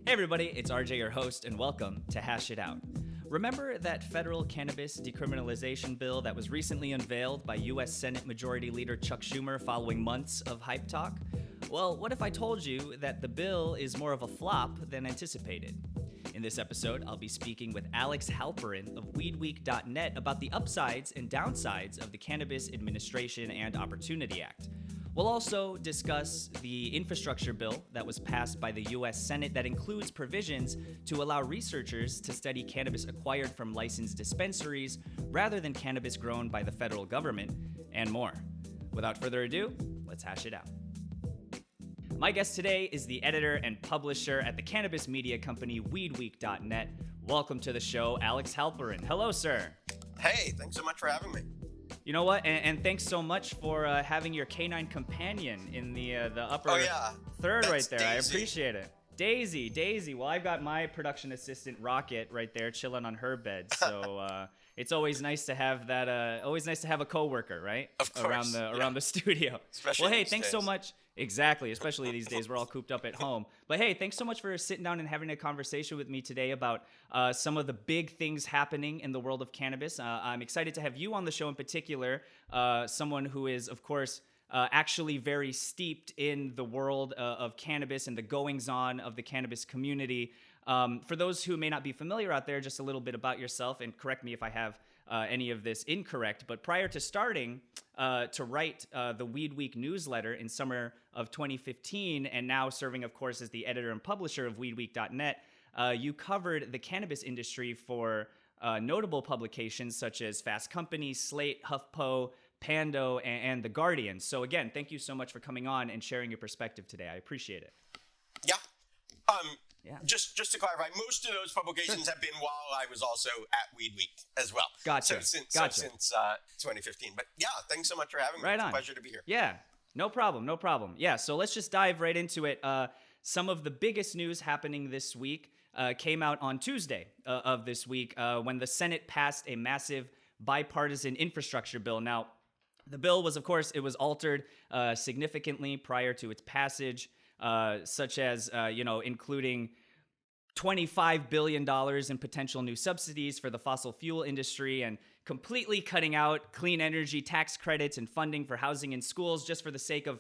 Hey everybody, it's RJ, your host, and welcome to Hash It Out. Remember that federal cannabis decriminalization bill that was recently unveiled by U.S. Senate Majority Leader Chuck Schumer following months of hype talk? Well, what if I told you that the bill is more of a flop than anticipated? In this episode, I'll be speaking with Alex Halperin of weedweek.net about the upsides and downsides of the Cannabis Administration and Opportunity Act. We'll also discuss the infrastructure bill that was passed by the U.S. Senate that includes provisions to allow researchers to study cannabis acquired from licensed dispensaries rather than cannabis grown by the federal government, and more. Without further ado, let's hash it out. My guest today is the editor and publisher at the cannabis media company weedweek.net. Welcome to the show, Alex Halperin. Hello, sir. Hey, thanks so much for having me. You know what? And thanks so much for having your canine companion in the upper third That's right there. Daisy. I appreciate it. Daisy. Well, I've got my production assistant Rocket right there chilling on her bed. So it's always nice to have that. Always nice to have a coworker, right? Of course. Around the studio. Especially well, hey, these thanks days. so much. Exactly, especially these days we're all cooped up at home. But hey, thanks so much for sitting down and having a conversation with me today about some of the big things happening in the world of cannabis. I'm excited to have you on the show in particular, someone who is, of course, actually very steeped in the world of cannabis and the goings-on of the cannabis community. For those who may not be familiar out there, just a little bit about yourself, and correct me if I have any of this incorrect, but prior to starting to write the Weed Week newsletter in summer of 2015, and now serving, of course, as the editor and publisher of weedweek.net, you covered the cannabis industry for notable publications such as Fast Company, Slate, HuffPo, Pando, and The Guardian. So again, thank you so much for coming on and sharing your perspective today. I appreciate it. Yeah. Yeah. Just to clarify, most of those publications have been while I was also at Weed Week as well. Gotcha. So since 2015. But yeah, thanks so much for having me. Right It's on. a pleasure to be here. Yeah, no problem. Yeah, so let's just dive right into it. Some of the biggest news happening this week came out on Tuesday of this week when the Senate passed a massive bipartisan infrastructure bill. Now, the bill was, of course, it was altered significantly prior to its passage, such as, including $25 billion in potential new subsidies for the fossil fuel industry and completely cutting out clean energy tax credits and funding for housing and schools just for the sake of,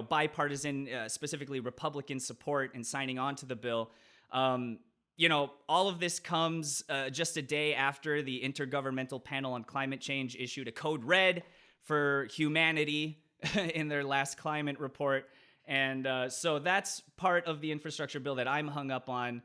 bipartisan, specifically Republican support and signing on to the bill. All of this comes just a day after the Intergovernmental Panel on Climate Change issued a code red for humanity in their last climate report. And so that's part of the infrastructure bill that I'm hung up on,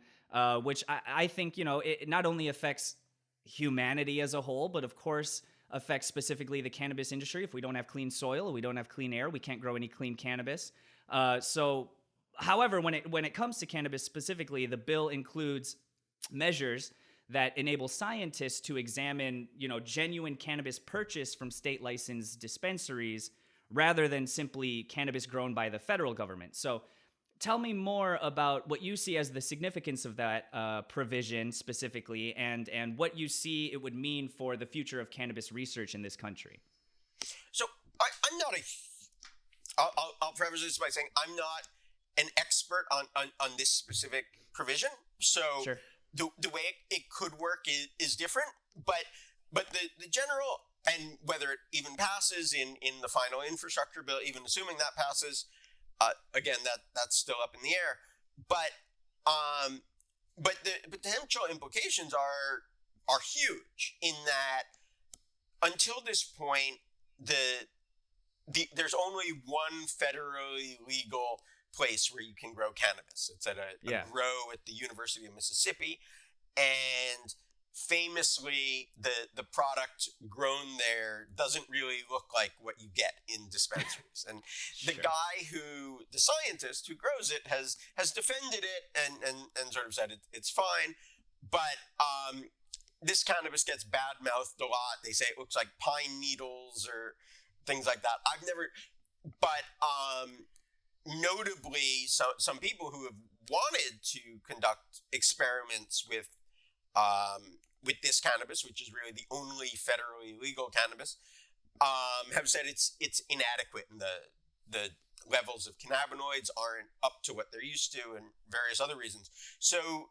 which I think, it not only affects humanity as a whole, but of course affects specifically the cannabis industry. If we don't have clean soil, we don't have clean air, we can't grow any clean cannabis. However, when it comes to cannabis specifically, the bill includes measures that enable scientists to examine, genuine cannabis purchase from state licensed dispensaries rather than simply cannabis grown by the federal government. So tell me more about what you see as the significance of that provision specifically and what you see it would mean for the future of cannabis research in this country. So I'm not I'll preface this by saying I'm not an expert on this specific provision. So Sure. the way it could work is different, but the general, and whether it even passes in the final infrastructure bill, even assuming that passes, again, that's still up in the air. But the potential implications are huge in that until this point, there's only one federally legal place where you can grow cannabis. It's at a grow at the University of Mississippi, and famously, the product grown there doesn't really look like what you get in dispensaries. And the scientist who grows it has defended it and sort of said it's fine. But this cannabis gets bad-mouthed a lot. They say it looks like pine needles or things like that. Notably, some people who have wanted to conduct experiments with this cannabis, which is really the only federally legal cannabis, have said it's inadequate, and the levels of cannabinoids aren't up to what they're used to, and various other reasons. So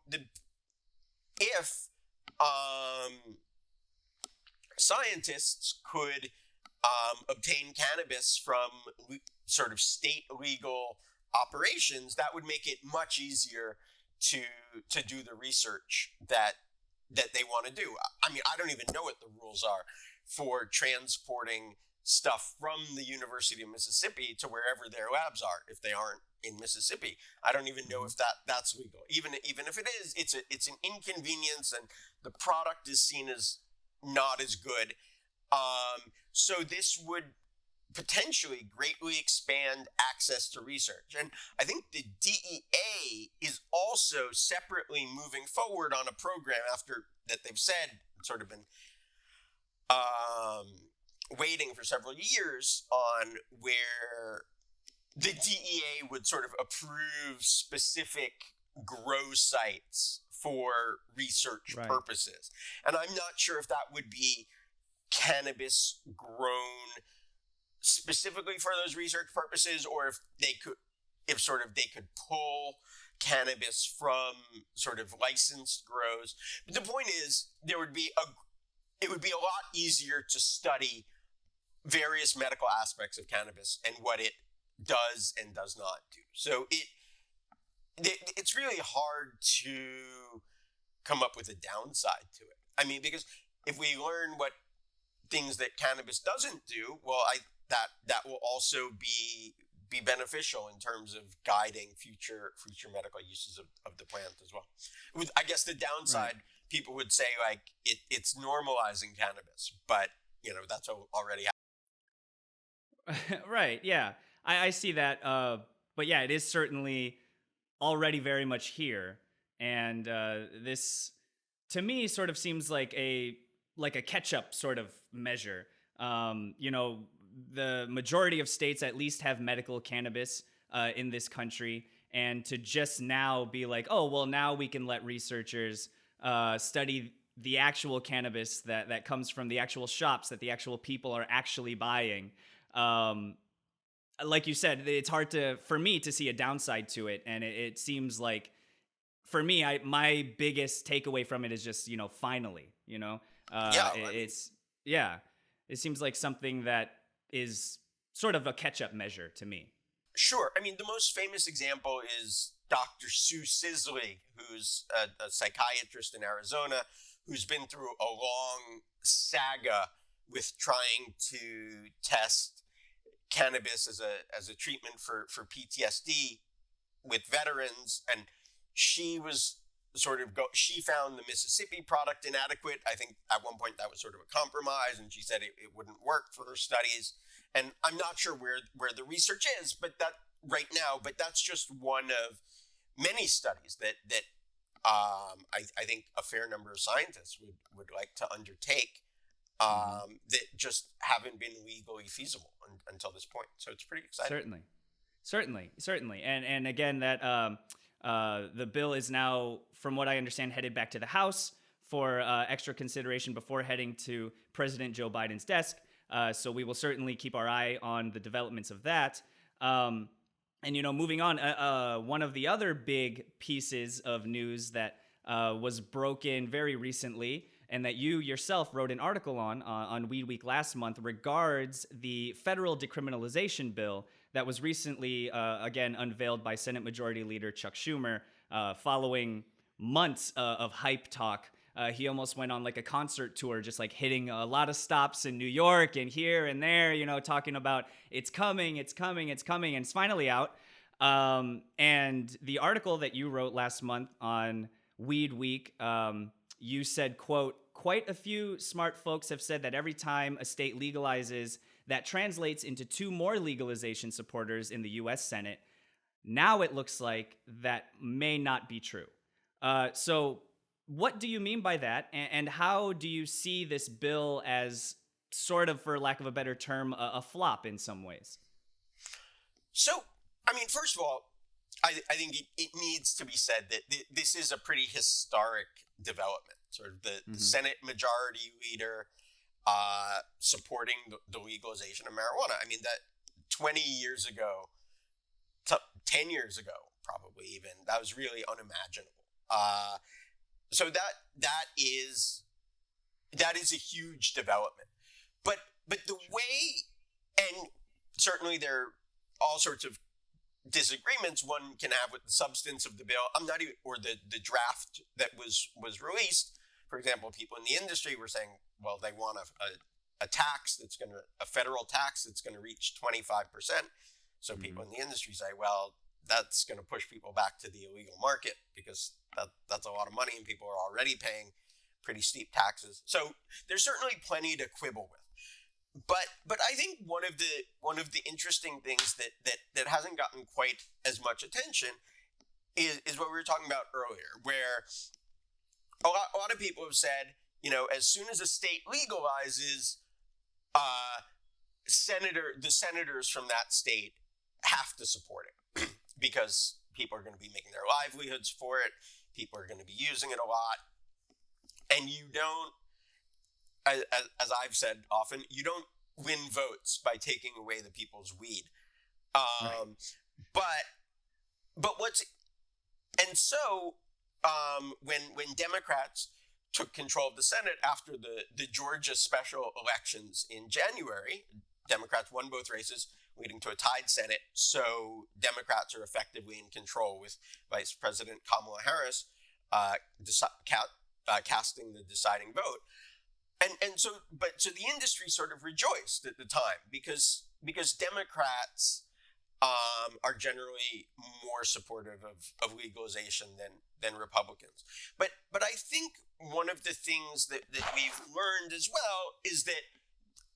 if scientists could obtain cannabis from sort of state legal operations, that would make it much easier to do the research that they want to do. I mean, I don't even know what the rules are for transporting stuff from the University of Mississippi to wherever their labs are if they aren't in Mississippi. I don't even know if that's legal. Even if it is, it's an inconvenience, and the product is seen as not as good. So this would potentially greatly expand access to research. And I think the DEA is also separately moving forward on a program after that they've said sort of been waiting for several years on, where the DEA would sort of approve specific grow sites for research purposes. And I'm not sure if that would be cannabis grown specifically for those research purposes, or if they could pull cannabis from sort of licensed grows. But the point is, it would be a lot easier to study various medical aspects of cannabis and what it does and does not do. So it's really hard to come up with a downside to it. I mean, because if we learn what things that cannabis doesn't do, well, that will also be beneficial in terms of guiding future medical uses of the plant as well. I guess the downside, people would say, like, it's normalizing cannabis, but that's already happening. Right. Yeah, I see that. But yeah, it is certainly already very much here, and this to me sort of seems like a catch-up sort of measure. The majority of states at least have medical cannabis in this country, and to just now be like, oh, well, now we can let researchers study the actual cannabis that comes from the actual shops that the actual people are actually buying. Like you said, it's hard for me to see a downside to it, and it seems like, for me, my biggest takeaway from it is just, finally, it seems like something that is sort of a catch-up measure to me. Sure. I mean, the most famous example is Dr. Sue Sisley, who's a psychiatrist in Arizona, who's been through a long saga with trying to test cannabis as a treatment for PTSD with veterans. And she was she found the Mississippi product inadequate. I think at one point that was sort of a compromise, and she said it wouldn't work for her studies. And I'm not sure where the research is, but that's just one of many studies that I think a fair number of scientists would like to undertake that just haven't been legally feasible until this point. So it's pretty exciting. Certainly. And again, that the bill is now, from what I understand, headed back to the House for extra consideration before heading to President Joe Biden's desk. So we will certainly keep our eye on the developments of that. And, moving on, one of the other big pieces of news that was broken very recently, and that you yourself wrote an article on Weed Week last month, regards the federal decriminalization bill that was recently, again, unveiled by Senate Majority Leader Chuck Schumer, following months of hype talk. He almost went on like a concert tour, just like hitting a lot of stops in New York and here and there, talking about it's coming, and it's finally out. And the article that you wrote last month on Weed Week, you said, quote, "Quite a few smart folks have said that every time a state legalizes, that translates into 2 more legalization supporters in the U.S. Senate. Now it looks like that may not be true." So what do you mean by that? And how do you see this bill as sort of, for lack of a better term, a flop in some ways? So, I mean, first of all, I think it needs to be said that this is a pretty historic development. Sort of the Senate Majority Leader supporting the legalization of marijuana. I mean, that 20 years ago, 10 years ago, probably even. That was really unimaginable. So that is a huge development. But the way, and certainly there are all sorts of disagreements one can have with the substance of the bill. I'm not even, or the draft that was released. For example, people in the industry were saying, well, they want a tax that's a federal tax that's going to reach 25%. So people in the industry say, well, that's going to push people back to the illegal market because that's a lot of money and people are already paying pretty steep taxes. So there's certainly plenty to quibble with. But I think one of the interesting things that hasn't gotten quite as much attention is what we were talking about earlier, where a lot of people have said, as soon as a state legalizes, the senators from that state have to support it because people are going to be making their livelihoods for it. People are going to be using it a lot. And you don't, as I've said often, you don't win votes by taking away the people's weed. Right. When Democrats took control of the Senate after the Georgia special elections in January, Democrats won both races, leading to a tied Senate. So Democrats are effectively in control with Vice President Kamala Harris casting the deciding vote. So the industry sort of rejoiced at the time because Democrats are generally more supportive of legalization than Republicans. But I think one of the things that we've learned as well is that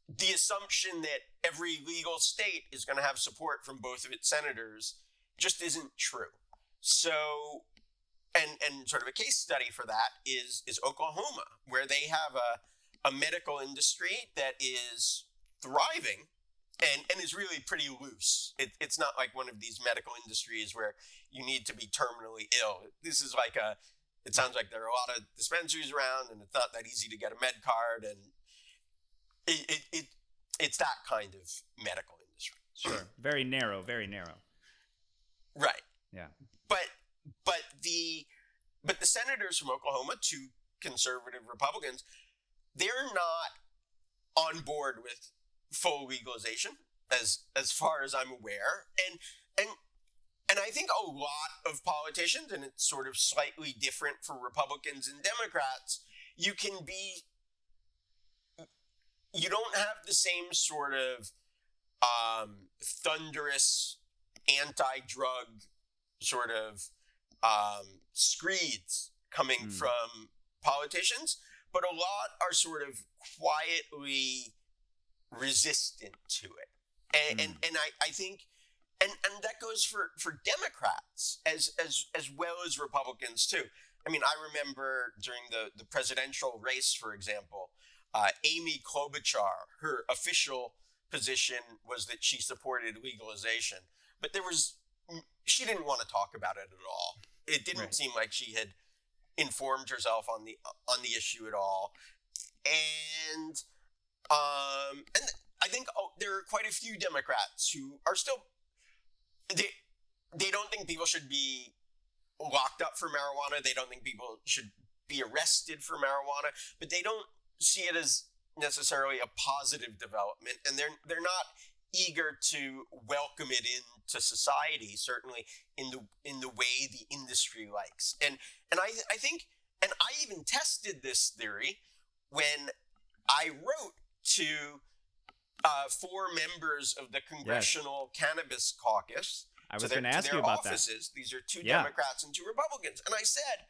the assumption that every legal state is going to have support from both of its senators just isn't true. So, and sort of a case study for that is Oklahoma, where they have a medical industry that is thriving and is really pretty loose. It's not like one of these medical industries where you need to be terminally ill. This is like it sounds like there are a lot of dispensaries around and it's not that easy to get a med card, and it's that kind of medical industry. Sure. Very narrow, very narrow. Right. Yeah. But the senators from Oklahoma, two conservative Republicans, they're not on board with full legalization as far as I'm aware. And I think a lot of politicians, and it's sort of slightly different for Republicans and Democrats, you don't have the same sort of thunderous anti-drug sort of screeds coming from politicians, but a lot are sort of quietly resistant to it. And I think and that goes for Democrats as well as Republicans too. I mean, I remember during the presidential race, for example, Amy Klobuchar, her official position was that she supported legalization, but she didn't want to talk about it at all. It didn't seem like she had informed herself on the issue at all. And I think there are quite a few Democrats who are still, they don't think people should be locked up for marijuana. They don't think people should be arrested for marijuana, but they don't see it as necessarily a positive development, and they're not eager to welcome it into society, certainly in the way the industry likes. And I think, and I even tested this theory when I wrote to 4 members of the Congressional Cannabis Caucus. I was going to ask you about offices. These are 2 Democrats and 2 Republicans. And I said,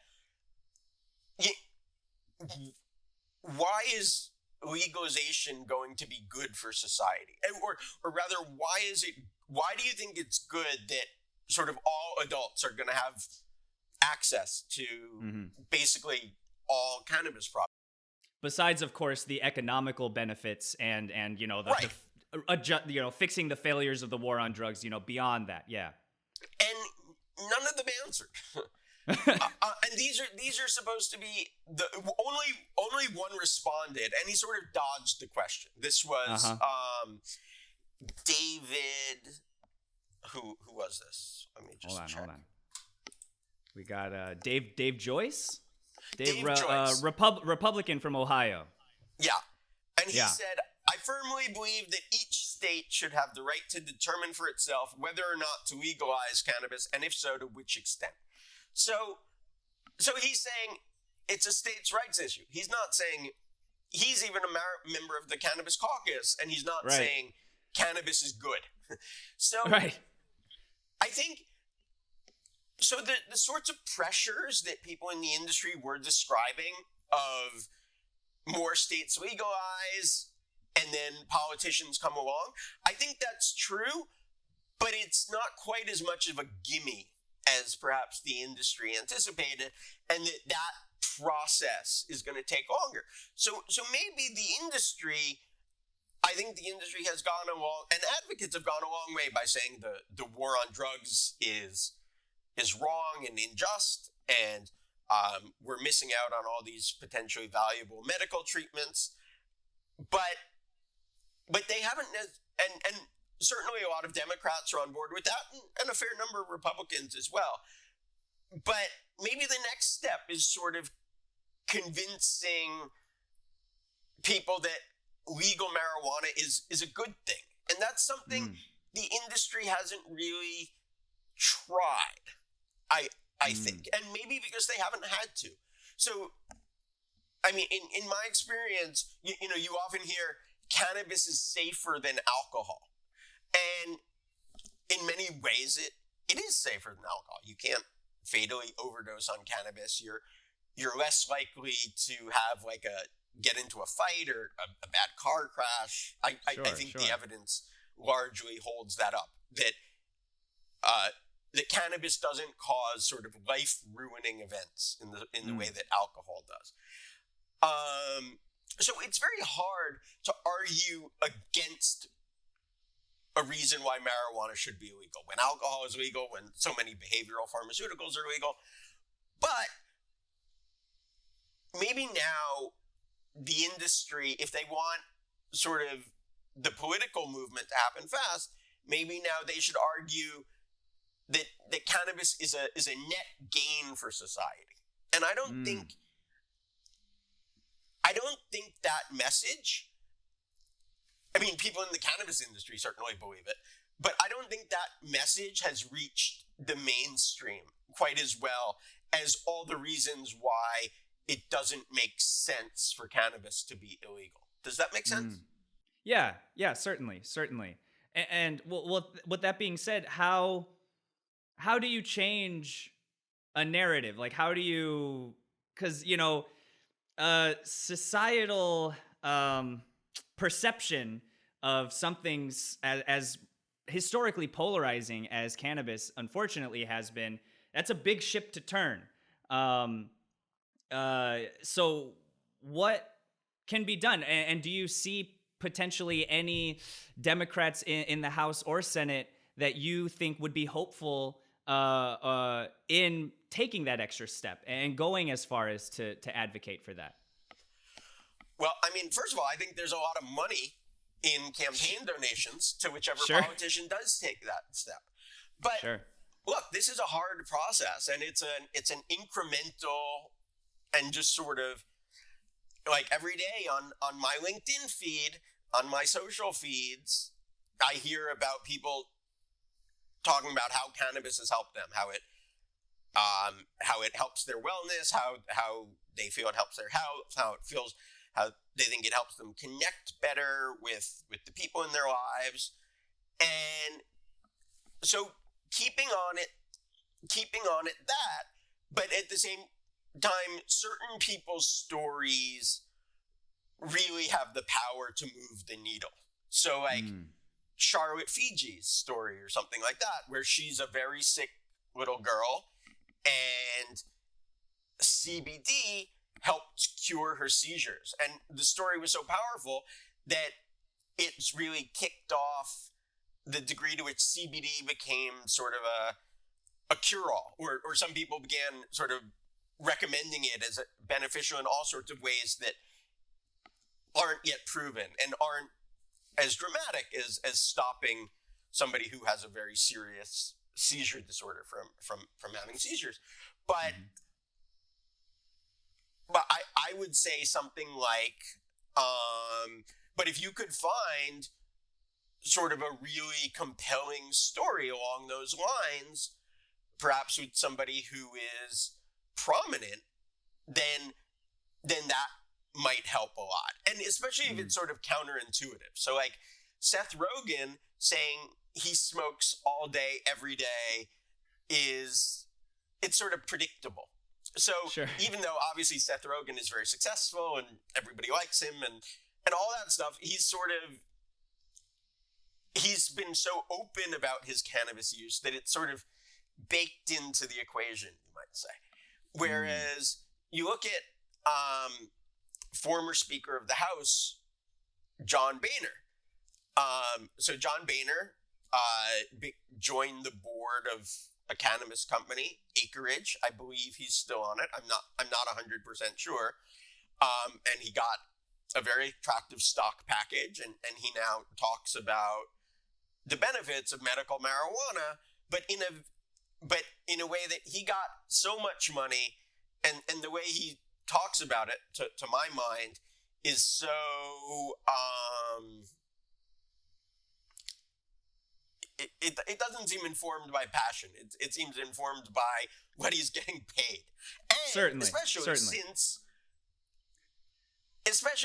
why is legalization going to be good for society? Or rather, why do you think it's good that sort of all adults are going to have access to basically all cannabis products? Besides, of course, the economical benefits and fixing the failures of the war on drugs, beyond that, And none of them answered. And these are supposed to be only one responded, and he sort of dodged the question. This was David. Who was this? Let me just check. Hold on. We got Dave Joyce. Dave Joyce, Republican from Ohio. Yeah, and he said, "I firmly believe that each state should have the right to determine for itself whether or not to legalize cannabis, and if so, to which extent." So he's saying it's a states' rights issue. He's not saying he's even a member of the Cannabis Caucus, and he's not saying cannabis is good. So I think, so the sorts of pressures that people in the industry were describing of more states legalize and then politicians come along, I think that's true, but it's not quite as much of a gimme as perhaps the industry anticipated, and that process is going to take longer. So maybe the industry, I think the industry has gone along, and advocates have gone a long way by saying the war on drugs is wrong and unjust, and we're missing out on all these potentially valuable medical treatments. But they haven't, and certainly a lot of Democrats are on board with that, and a fair number of Republicans as well. But maybe the next step is sort of convincing people that legal marijuana is a good thing. And that's something the industry hasn't really tried, I think. And maybe because they haven't had to. So, I mean, in my experience, you know, you often hear cannabis is safer than alcohol. And in many ways, it is safer than alcohol. You can't fatally overdose on cannabis. You're less likely to have get into a fight or a bad car crash. I think the evidence largely holds that up, that cannabis doesn't cause sort of life-ruining events in the way that alcohol does. So it's very hard to argue against a reason why marijuana should be illegal, when alcohol is legal, when so many behavioral pharmaceuticals are legal. But maybe now the industry, if they want sort of the political movement to happen fast, maybe now they should argue that cannabis is a net gain for society. And I don't think that message, I mean, people in the cannabis industry certainly believe it, but I don't think that message has reached the mainstream quite as well as all the reasons why it doesn't make sense for cannabis to be illegal. Does that make sense? Yeah, certainly. And well, with that being said, how do you change a narrative? Like, how do you, because, you know, societal perception of something as historically polarizing as cannabis unfortunately has been, that's a big ship to turn. So what can be done? And do you see potentially any Democrats in the House or Senate that you think would be hopeful in taking that extra step and going as far as to advocate for that? Well, I mean, first of all, I think there's a lot of money in campaign donations to whichever politician does take that step. But look, this is a hard process, and it's an incremental, and just sort of like every day on my LinkedIn feed, on my social feeds, I hear about people talking about how cannabis has helped them, how it helps their wellness, how they feel it helps their health, how they think it helps them connect better with the people in their lives. And so keeping on it that, but at the same time, certain people's stories really have the power to move the needle. So like Charlotte Fiji's story or something like that, where she's a very sick little girl and CBD helped cure her seizures. And the story was so powerful that it's really kicked off the degree to which CBD became sort of a cure-all, or some people began sort of recommending it as beneficial in all sorts of ways that aren't yet proven and aren't as dramatic as stopping somebody who has a very serious seizure disorder from having seizures. But I would say something like, but if you could find sort of a really compelling story along those lines, perhaps with somebody who is prominent, then that might help a lot. And especially if it's sort of counterintuitive. So like Seth Rogen saying he smokes all day, every day it's sort of predictable. So even though obviously Seth Rogen is very successful and everybody likes him and all that stuff, he's been so open about his cannabis use that it's sort of baked into the equation, you might say. Whereas you look at former Speaker of the House, John Boehner. So John Boehner joined the board of a cannabis company, Acreage. I believe he's still on it. I'm not 100% sure. And he got a very attractive stock package, and he now talks about the benefits of medical marijuana, but in a way that he got so much money, and the way he talks about it, to my mind, is so it doesn't seem informed by passion. It seems informed by what he's getting paid. And certainly. Especially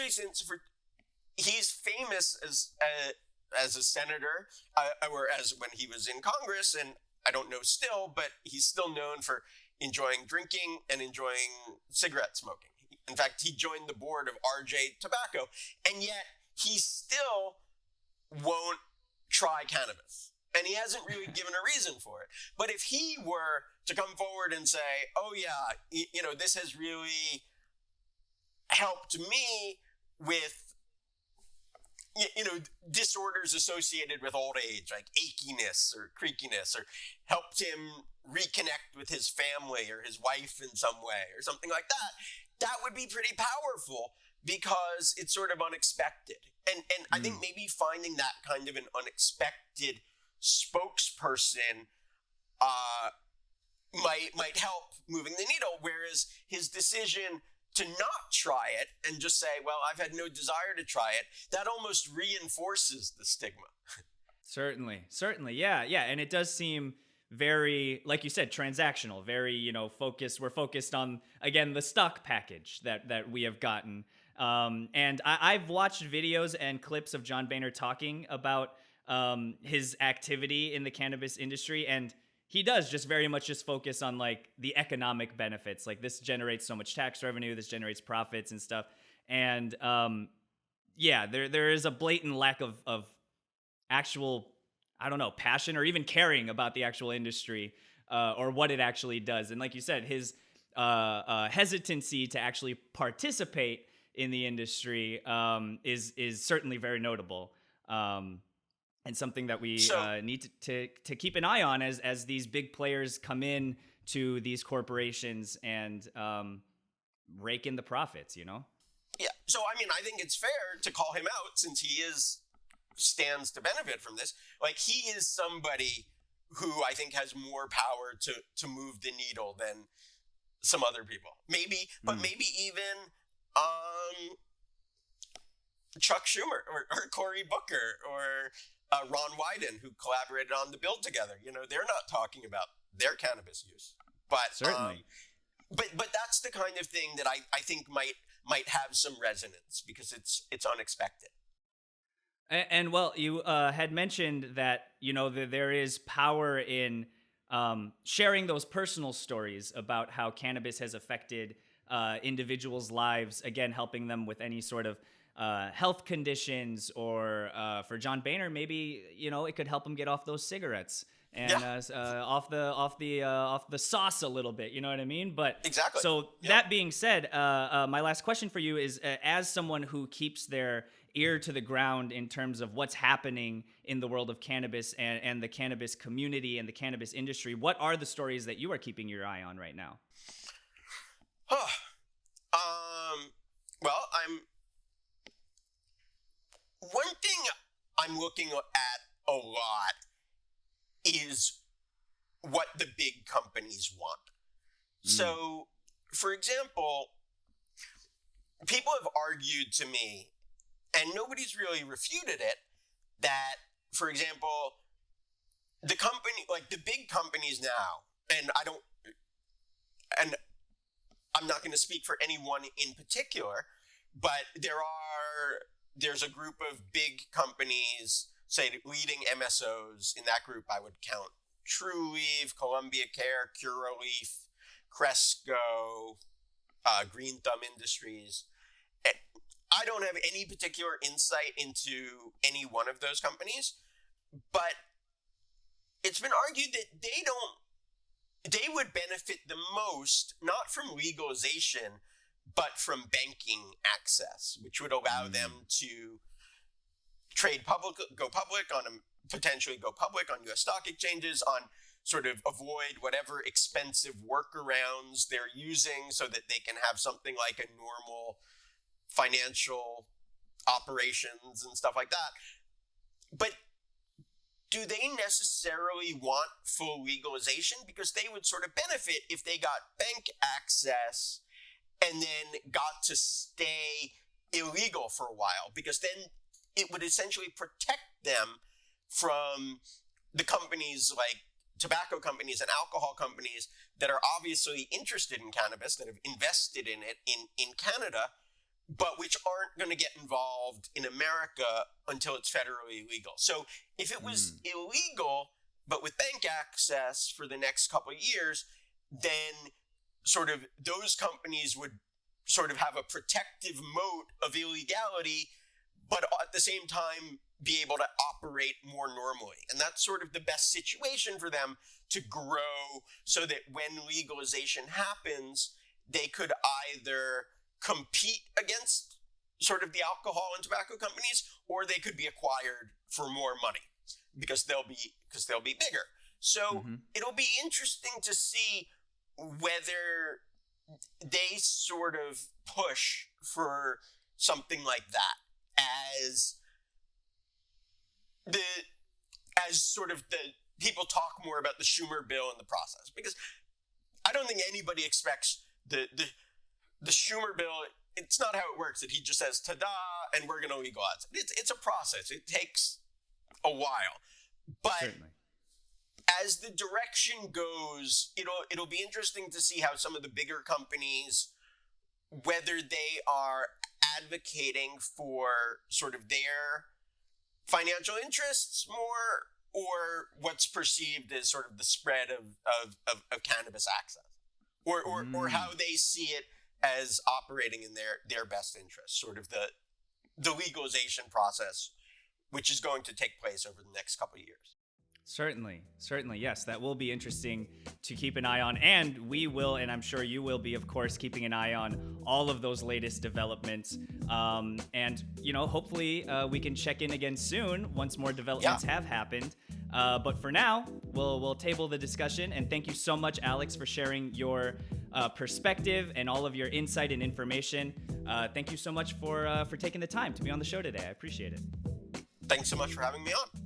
since he's famous as a senator, or as when he was in Congress, and I don't know still, but he's still known for enjoying drinking and enjoying cigarette smoking. In fact, he joined the board of RJ Tobacco, and yet he still won't try cannabis. And he hasn't really given a reason for it. But if he were to come forward and say, oh yeah, this has really helped me with, disorders associated with old age, like achiness or creakiness, or helped him reconnect with his family or his wife in some way or something like that, that would be pretty powerful because it's sort of unexpected. And I think maybe finding that kind of an unexpected spokesperson might help moving the needle, whereas his decision to not try it and just say, well, I've had no desire to try it, that almost reinforces the stigma. Certainly. Yeah. And it does seem very, like you said, transactional, very, focused. We're focused on, again, the stock package that we have gotten. And I've watched videos and clips of John Boehner talking about his activity in the cannabis industry, and he does just very much just focus on like the economic benefits. Like this generates so much tax revenue, this generates profits and stuff. And there is a blatant lack of actual, I don't know, passion or even caring about the actual industry or what it actually does. And like you said, his hesitancy to actually participate in the industry is certainly very notable. And something that we need to keep an eye on as these big players come in to these corporations and rake in the profits, Yeah. So, I mean, I think it's fair to call him out since he stands to benefit from this. Like, he is somebody who I think has more power to move the needle than some other people. Maybe even Chuck Schumer or Cory Booker or Ron Wyden, who collaborated on the bill together. They're not talking about their cannabis use. But certainly. But that's the kind of thing that I think might have some resonance because it's unexpected. And well, you had mentioned that there is power in sharing those personal stories about how cannabis has affected individuals' lives. Again, helping them with any sort of health conditions, or for John Boehner, maybe it could help him get off those cigarettes and off the sauce a little bit. You know what I mean? But exactly. So that being said, my last question for you is, as someone who keeps their ear to the ground in terms of what's happening in the world of cannabis and the cannabis community and the cannabis industry, what are the stories that you are keeping your eye on right now? Well, one thing I'm looking at a lot is what the big companies want. So, for example, people have argued to me, and nobody's really refuted it, that, for example, the big companies now, and I'm not going to speak for anyone in particular, but there's a group of big companies, say leading MSOs. In that group, I would count TrueLeaf, Columbia Care, Curaleaf, Cresco, Green Thumb Industries. I don't have any particular insight into any one of those companies, but it's been argued that they would benefit the most, not from legalization, but from banking access, which would allow them to potentially go public on U.S. stock exchanges, on sort of avoid whatever expensive workarounds they're using so that they can have something like a normal financial operations and stuff like that. But do they necessarily want full legalization? Because they would sort of benefit if they got bank access and then got to stay illegal for a while, because then it would essentially protect them from the companies like tobacco companies and alcohol companies that are obviously interested in cannabis, that have invested in it in Canada, but which aren't going to get involved in America until it's federally legal. So if it was illegal, but with bank access for the next couple of years, then sort of those companies would sort of have a protective moat of illegality, but at the same time be able to operate more normally. And that's sort of the best situation for them to grow, so that when legalization happens, they could either compete against sort of the alcohol and tobacco companies, or they could be acquired for more money because they'll be bigger. So it'll be interesting to see whether they sort of push for something like that as sort of the people talk more about the Schumer bill in the process, because I don't think anybody expects the Schumer bill. It's not how it works, that he just says ta-da and we're going to legalize it. It's a process. It takes a while, but certainly, as the direction goes, it'll be interesting to see how some of the bigger companies, whether they are advocating for sort of their financial interests more, or what's perceived as sort of the spread of cannabis access, or how they see it as operating in their best interest, sort of the legalization process, which is going to take place over the next couple of years. Certainly, yes. That will be interesting to keep an eye on. And we will, and I'm sure you will be, of course, keeping an eye on all of those latest developments. And, hopefully we can check in again soon once more developments have happened. But for now, we'll table the discussion. And thank you so much, Alex, for sharing your perspective and all of your insight and information. Thank you so much for taking the time to be on the show today. I appreciate it. Thanks so much for having me on.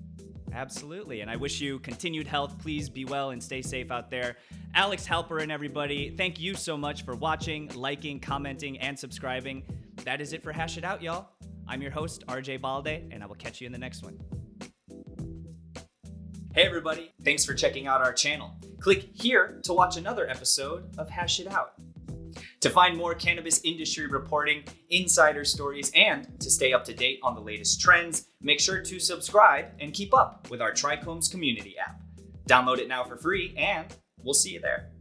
Absolutely. And I wish you continued health. Please be well and stay safe out there. Alex Halperin, everybody, thank you so much for watching, liking, commenting, and subscribing. That is it for Hash It Out, y'all. I'm your host, RJ Balde, and I will catch you in the next one. Hey, everybody. Thanks for checking out our channel. Click here to watch another episode of Hash It Out. To find more cannabis industry reporting, insider stories, and to stay up to date on the latest trends, make sure to subscribe and keep up with our Trichomes community app. Download it now for free, and we'll see you there.